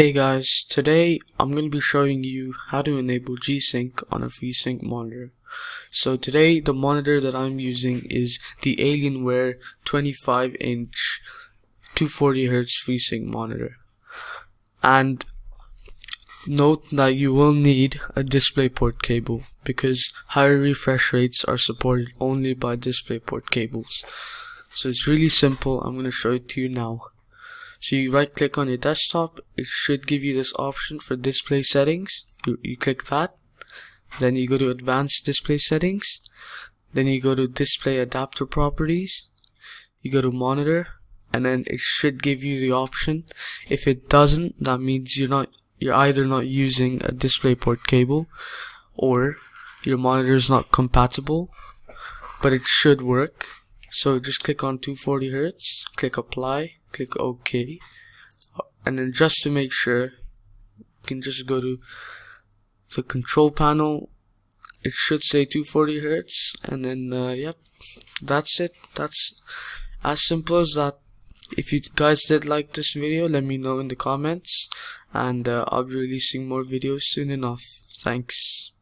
Hey guys, today I'm going to be showing you how to enable G-Sync on a Freesync monitor. So today the monitor that I'm using is the Alienware 25-inch 240Hz Freesync monitor. And note that you will need a DisplayPort cable because higher refresh rates are supported only by DisplayPort cables. So it's really simple. I'm going to show it to you now. So you right click on your desktop, it should give you this option for display settings. You click that, then you go to advanced display settings, then you go to display adapter properties, you go to monitor, and then it should give you the option. If it doesn't, that means you're either not using a DisplayPort cable or your monitor is not compatible, but it should work. So just click on 240Hz, click apply, click OK, and then just to make sure, you can just go to the control panel. It should say 240Hz, and then yep, that's it. That's as simple as that. If you guys did like this video, let me know in the comments, and I'll be releasing more videos soon enough. Thanks.